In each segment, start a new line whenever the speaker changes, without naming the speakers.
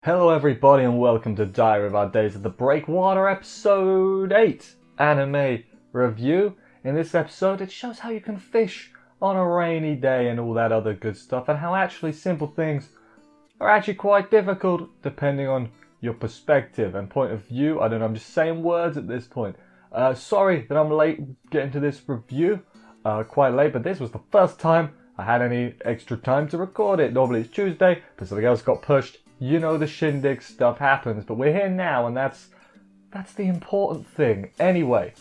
Hello everybody and welcome to Diary of Our Days of the Breakwater episode 8 anime review. In this episode it shows how you can fish on a rainy day and all that other good stuff, and how actually simple things are actually quite difficult depending on your perspective and point of view. I don't know, I'm just saying words at this point. Sorry that I'm late getting to this review, quite late, but this was the first time I had any extra time to record it. Normally it's Tuesday, but something else got pushed. You know, the shindig stuff happens, but we're here now, and that's the important thing. Anyway,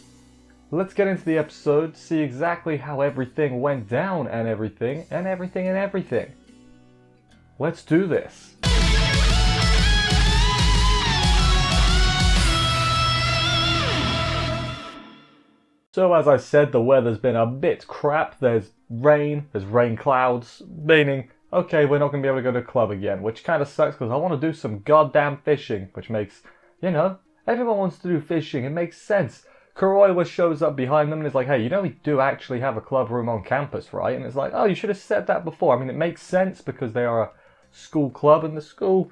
let's get into the episode, see exactly how everything went down and everything. Let's do this. So as I said, the weather's been a bit crap. There's rain clouds, meaning okay, we're not going to be able to go to the club again, which kind of sucks because I want to do some goddamn fishing, which makes, you know, everyone wants to do fishing. It makes sense. Kuroiwa shows up behind them and is like, hey, you know we do actually have a club room on campus, right? And it's like, oh, you should have said that before. I mean, it makes sense because they are a school club and the school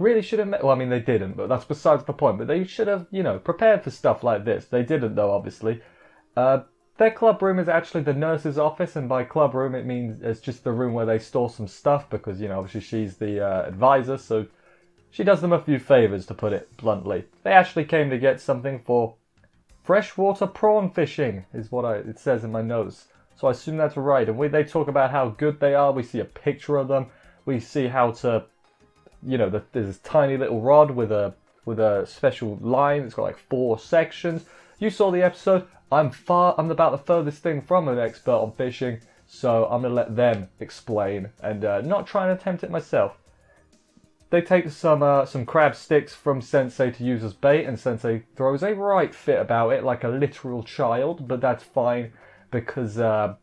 really should have, well, I mean, they didn't, but that's besides the point. But they should have, you know, prepared for stuff like this. They didn't, though, obviously. Their club room is actually the nurse's office, and by club room it means it's just the room where they store some stuff because, you know, obviously she's the advisor, so she does them a few favours, to put it bluntly. They actually came to get something for freshwater prawn fishing, is what it says in my notes. So I assume that's right, and they talk about how good they are. We see a picture of them. We see how to, you know, there's this tiny little rod with a special line. It's got like 4 sections. You saw the episode. I'm about the furthest thing from an expert on fishing, so I'm going to let them explain and not try and attempt it myself. They take some crab sticks from Sensei to use as bait, and Sensei throws a right fit about it like a literal child, but that's fine because then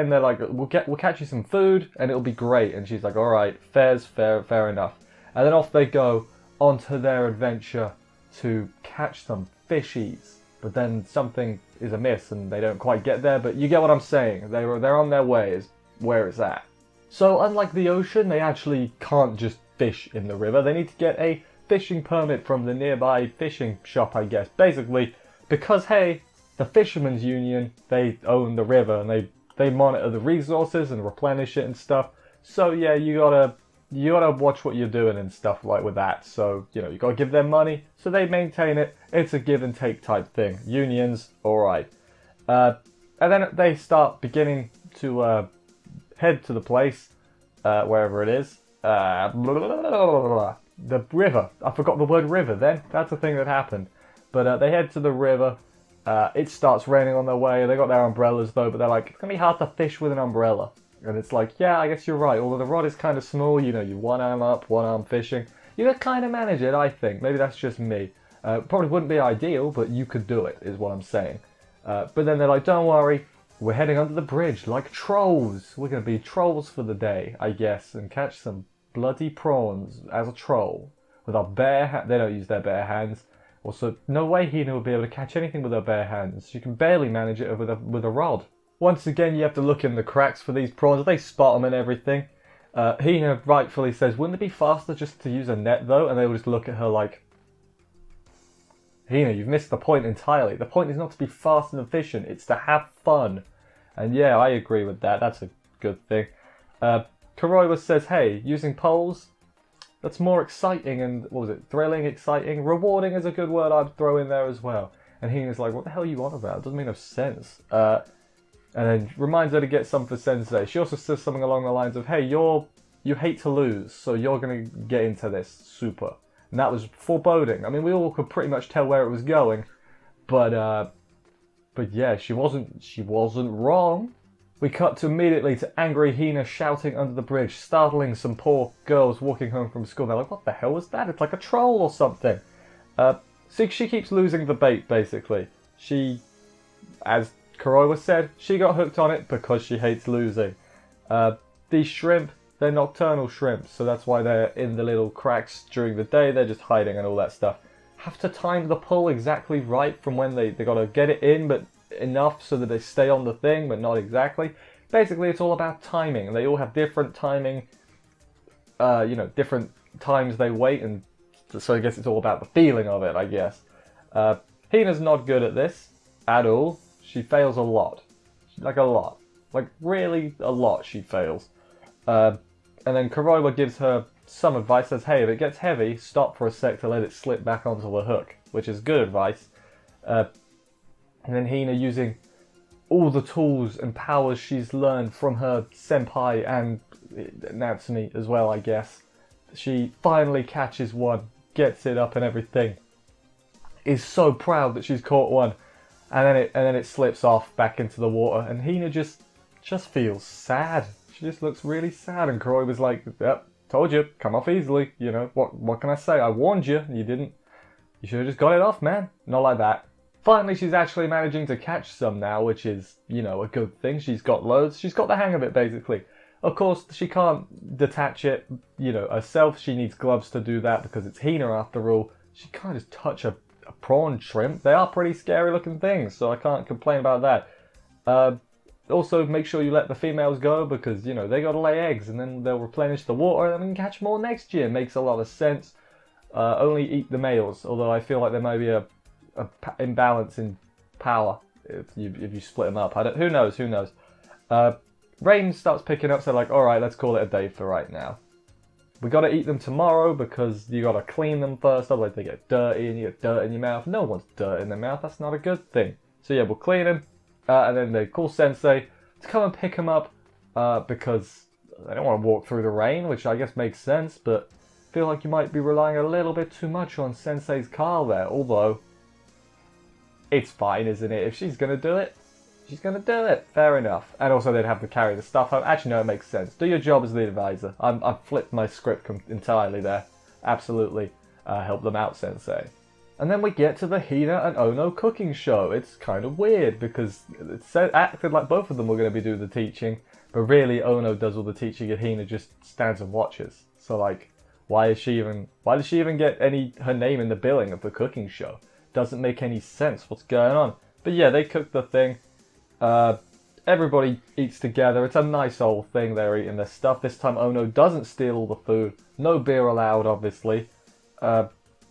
they're like, we'll catch you some food and it'll be great, and she's like, all right, fair enough. And then off they go onto their adventure to catch some fishies. But then something is amiss and they don't quite get there, but you get what I'm saying. They're on their way is where it's at. So unlike the ocean, they actually can't just fish in the river. They need to get a fishing permit from the nearby fishing shop, I guess. Basically, because hey, the Fishermen's Union, they own the river and they monitor the resources and replenish it and stuff. So yeah, you gotta watch what you're doing and stuff like with that. So, you know, you gotta give them money, so they maintain it. It's a give and take type thing. Unions, alright. And then they start beginning to head to the place, wherever it is. The river. I forgot the word river then. That's a thing that happened. But they head to the river. It starts raining on their way. They got their umbrellas though, but they're like, it's gonna be hard to fish with an umbrella. And it's like, yeah, I guess you're right. Although the rod is kind of small, you know, you one arm up, one arm fishing. You could kind of manage it, I think. Maybe that's just me. Probably wouldn't be ideal, but you could do it, is what I'm saying. But then they're like, don't worry, we're heading under the bridge like trolls. We're going to be trolls for the day, I guess, and catch some bloody prawns as a troll. With our bare hands. They don't use their bare hands. Also, no way Hina would be able to catch anything with her bare hands. She can barely manage it with a rod. Once again, you have to look in the cracks for these prawns. They spot them and everything. Hina rightfully says, wouldn't it be faster just to use a net though? And they will just look at her like, Hina, you've missed the point entirely. The point is not to be fast and efficient, it's to have fun. And yeah, I agree with that. That's a good thing. Kuroiwa says, hey, using poles, that's more exciting and, what was it, thrilling, exciting? Rewarding is a good word I'd throw in there as well. And Hina's like, what the hell are you on about? It doesn't make no sense. And then reminds her to get some for Sensei. She also says something along the lines of, hey, you hate to lose, so you're going to get into this super. And that was foreboding. I mean, we all could pretty much tell where it was going, but yeah, she wasn't wrong. We cut immediately to angry Hina shouting under the bridge, startling some poor girls walking home from school. They're like, what the hell was that? It's like a troll or something. So she keeps losing the bait, basically. As Kuroiwa said, she got hooked on it because she hates losing. These shrimp, they're nocturnal shrimp, so that's why they're in the little cracks during the day. They're just hiding and all that stuff. Have to time the pull exactly right from when they gotta get it in, but enough so that they stay on the thing, but not exactly. Basically, it's all about timing. They all have different timing, different times they wait, and so I guess it's all about the feeling of it, I guess. Hina's not good at this at all. She fails a lot. Like a lot. Like really a lot she fails. And then Kuroiwa gives her some advice, says, hey, if it gets heavy, stop for a sec to let it slip back onto the hook, which is good advice. And then Hina, using all the tools and powers she's learned from her senpai and Natsumi as well, I guess, she finally catches one, gets it up and everything, is so proud that she's caught one, and then it slips off back into the water, and Hina just feels sad. She just looks really sad, and Kuroi was like, yep, told you, come off easily, you know, what can I say? I warned you, and you didn't. You should have just got it off, man. Not like that. Finally, she's actually managing to catch some now, which is, you know, a good thing. She's got loads. She's got the hang of it, basically. Of course, she can't detach it, you know, herself. She needs gloves to do that because it's Hina after all. She can't just touch a prawn shrimp. They are pretty scary looking things, so I can't complain about that. Also, make sure you let the females go because, you know, they gotta lay eggs and then they'll replenish the water and then we can catch more next year. Makes a lot of sense. Only eat the males, although I feel like there might be a imbalance in power if you split them up. Who knows? Rain starts picking up, so like, alright, let's call it a day for right now. We gotta eat them tomorrow because you gotta clean them first, otherwise they get dirty and you get dirt in your mouth. No one's dirt in their mouth, that's not a good thing. So yeah, we'll clean them. And then they call Sensei to come and pick him up because they don't want to walk through the rain, which I guess makes sense, but I feel like you might be relying a little bit too much on Sensei's car there, although it's fine, isn't it? If she's going to do it, she's going to do it. Fair enough. And also they'd have to carry the stuff home. Actually, no, it makes sense. Do your job as the advisor. I've flipped my script entirely there. Absolutely help them out, Sensei. And then we get to the Hina and Ono cooking show. It's kind of weird because it's acted like both of them were going to be doing the teaching, but really Ono does all the teaching and Hina just stands and watches. So like, why does she even get her name in the billing of the cooking show? Doesn't make any sense. What's going on? But yeah, they cook the thing. Everybody eats together. It's a nice old thing. They're eating their stuff. This time Ono doesn't steal all the food. No beer allowed, obviously.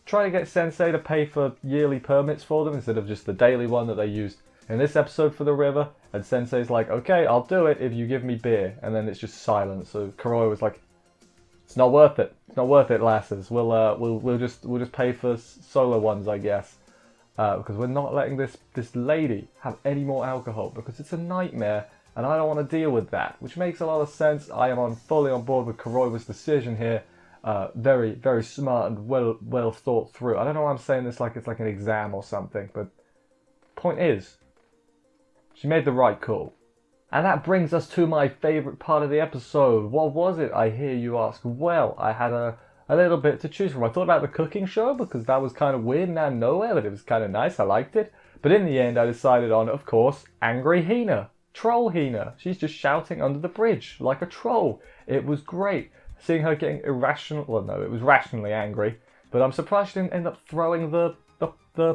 Try to get Sensei to pay for yearly permits for them instead of just the daily one that they used in this episode for the river. And Sensei's like, okay, I'll do it if you give me beer. And then it's just silence. So Kuroi was like, it's not worth it. It's not worth it, lasses. We'll just pay for solo ones, I guess. Because we're not letting this lady have any more alcohol because it's a nightmare and I don't want to deal with that. Which makes a lot of sense. I am fully on board with Kuroiwa's decision here. Very, very smart and well thought through. I don't know why I'm saying this like it's like an exam or something, but point is, she made the right call. And that brings us to my favourite part of the episode. What was it, I hear you ask? Well, I had a little bit to choose from. I thought about the cooking show because that was kind of weird and out of nowhere, but it was kind of nice. I liked it. But in the end, I decided on, of course, Angry Hina. Troll Hina. She's just shouting under the bridge like a troll. It was great. Seeing her getting irrational, well no, it was rationally angry, but I'm surprised she didn't end up throwing the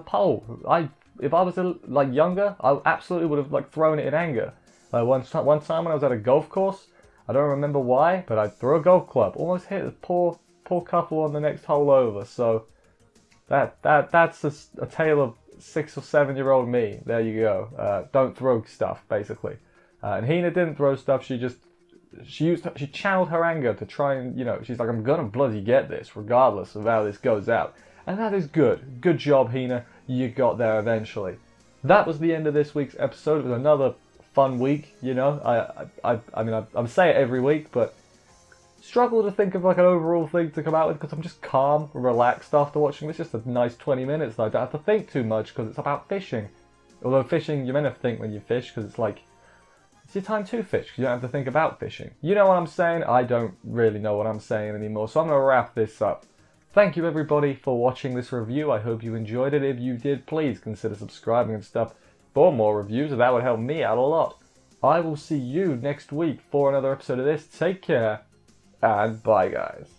pole. If I was like younger, I absolutely would have like thrown it in anger. One time when I was at a golf course, I don't remember why, but I threw a golf club, almost hit the poor couple on the next hole over. So that's a tale of 6 or 7 year old me. There you go. Don't throw stuff, basically. And Hina didn't throw stuff. She channeled her anger to try and, you know, she's like, I'm gonna bloody get this regardless of how this goes out. And that is good. Good job, Hina. You got there eventually. That was the end of this week's episode. It was another fun week, you know. I mean, I'm saying it every week, but struggle to think of like an overall thing to come out with because I'm just calm, relaxed after watching this. Just a nice 20 minutes that I don't have to think too much because it's about fishing. Although fishing, you're meant to think when you fish because it's like, it's your time to fish. You don't have to think about fishing. You know what I'm saying? I don't really know what I'm saying anymore. So I'm going to wrap this up. Thank you everybody for watching this review. I hope you enjoyed it. If you did, please consider subscribing and stuff for more reviews. That would help me out a lot. I will see you next week for another episode of this. Take care and bye guys.